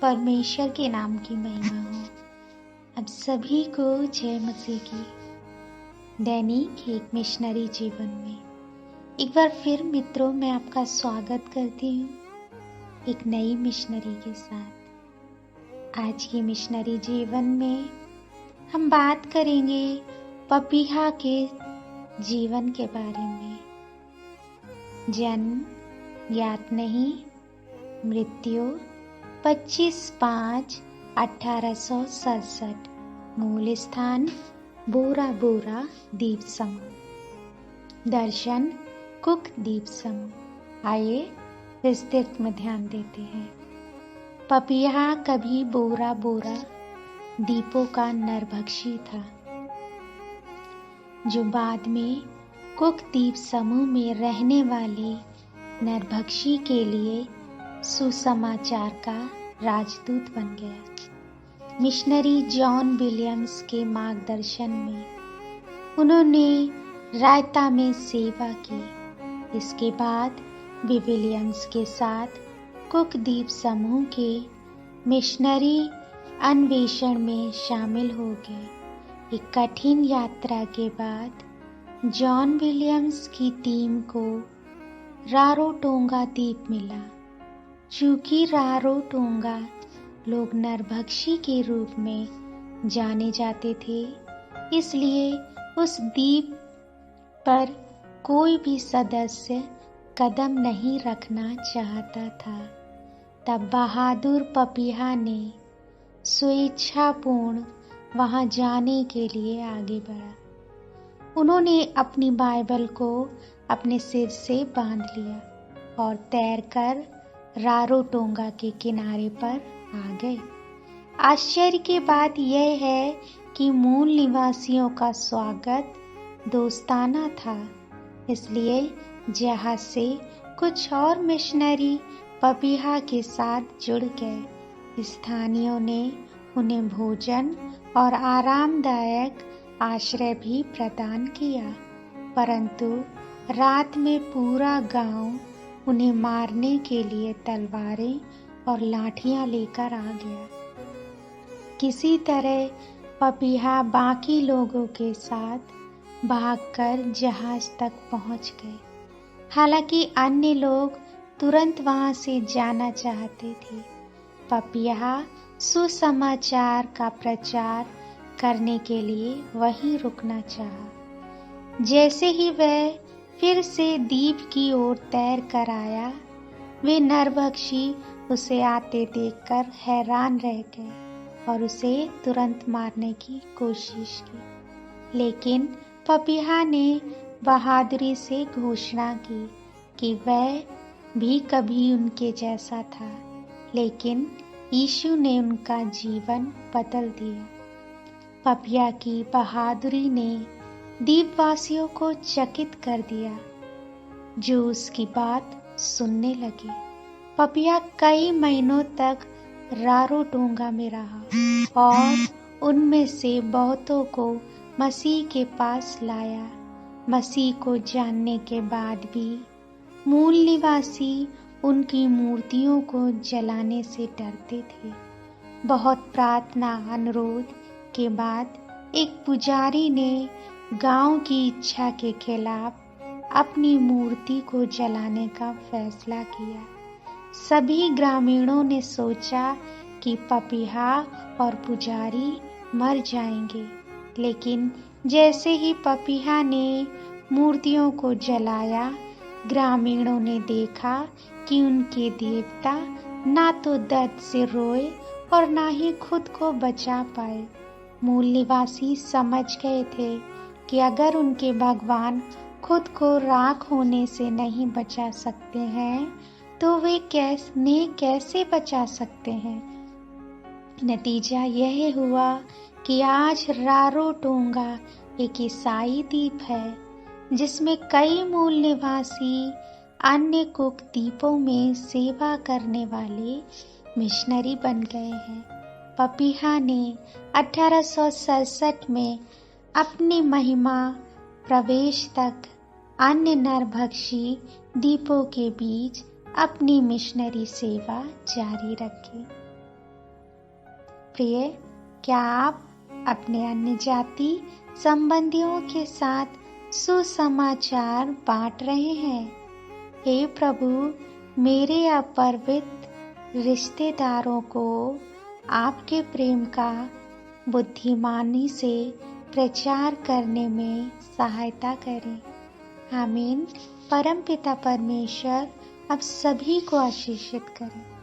परमेश्वर के नाम की महिमा हो। अब सभी को जय मसीह की। दैनिक एक मिशनरी जीवन में एक बार फिर मित्रों मैं आपका स्वागत करती हूँ एक नई मिशनरी के साथ। आज की मिशनरी जीवन में हम बात करेंगे पपीहा के जीवन के बारे में। जन्म ज्ञात नहीं, मृत्यु 25/5/1867, मूल स्थान बोरा बोरा द्वीप समूह, दर्शन कुक द्वीप समूह। आइए विस्तृत में ध्यान देते हैं। पपीहा कभी बोरा बोरा द्वीपों का नरभक्षी था, जो बाद में कुक द्वीप समूह में रहने वाले नरभक्षी के लिए सुसमाचार का राजदूत बन गया। मिशनरी जॉन विलियम्स के मार्गदर्शन में उन्होंने रायता में सेवा की। इसके बाद वे विलियम्स के साथ कुक द्वीप समूह के मिशनरी अन्वेषण में शामिल हो गए। एक कठिन यात्रा के बाद जॉन विलियम्स की टीम को रारोटोंगा द्वीप मिला। चूंकि रारोटोंगा लोग नरभक्षी के रूप में जाने जाते थे, इसलिए उस द्वीप पर कोई भी सदस्य कदम नहीं रखना चाहता था। तब बहादुर पपीहा ने स्वेच्छापूर्ण वहां जाने के लिए आगे बढ़ा। उन्होंने अपनी बाइबल को अपने सिर से बांध लिया और तैरकर रारोटोंगा के किनारे पर आ गए। आश्चर्य की बात यह है कि मूल निवासियों का स्वागत दोस्ताना था, इसलिए जहाज से कुछ और मिशनरी पपीहा के साथ जुड़ गए। स्थानियों ने उन्हें भोजन और आरामदायक आश्रय भी प्रदान किया, परंतु रात में पूरा गांव उन्हें मारने के लिए तलवारें और लाठियां लेकर आ गया। किसी तरह पपीहा बाकी लोगों के साथ भागकर जहाज तक पहुंच गए। हालांकि अन्य लोग तुरंत वहां से जाना चाहते थे, पपीहा सुसमाचार का प्रचार करने के लिए वहीं रुकना चाहा। जैसे ही वह फिर से द्वीप की ओर तैर कर आया, वे नरभक्षी उसे आते देखकर हैरान रह गए और उसे तुरंत मारने की कोशिश की। लेकिन पपीहा ने बहादुरी से घोषणा की कि वह भी कभी उनके जैसा था, लेकिन यीशु ने उनका जीवन बदल दिया। पपीहा की बहादुरी ने द्वीपवासियों को चकित कर दिया, जो उसकी बात सुनने लगे। पपीहा कई महीनों तक रारोटोंगा में रहा और उनमें से बहुतों को मसीह के पास लाया। मसीह को जानने के बाद भी मूल निवासी उनकी मूर्तियों को जलाने से डरते थे। बहुत प्रार्थना अनुरोध के बाद एक पुजारी ने गांव की इच्छा के खिलाफ अपनी मूर्ति को जलाने का फैसला किया। सभी ग्रामीणों ने सोचा कि पपीहा और पुजारी मर जाएंगे, लेकिन जैसे ही पपीहा ने मूर्तियों को जलाया, ग्रामीणों ने देखा कि उनके देवता ना तो दर्द से रोए और ना ही खुद को बचा पाए। मूल निवासी समझ गए थे कि अगर उनके भगवान खुद को राख होने से नहीं बचा सकते हैं, तो वे कैसे बचा सकते हैं। नतीजा यह हुआ कि आज रारोटोंगा एक ईसाई द्वीप है, जिसमें कई मूल निवासी अन्य कुक द्वीपों में सेवा करने वाले मिशनरी बन गए हैं। पपीहा ने 1867 में अपनी महिमा प्रवेश तक अन्य नरभक्षी द्वीपों के बीच अपनी मिशनरी सेवा जारी रखी। प्रिय, क्या आप अपने अन्य जाति संबंधियों के साथ सुसमाचार बांट रहे हैं? हे प्रभु, मेरे अपरिचित रिश्तेदारों को आपके प्रेम का बुद्धिमानी से प्रचार करने में सहायता करें। आमीन। परमपिता परमेश्वर अब सभी को आशीषित करें।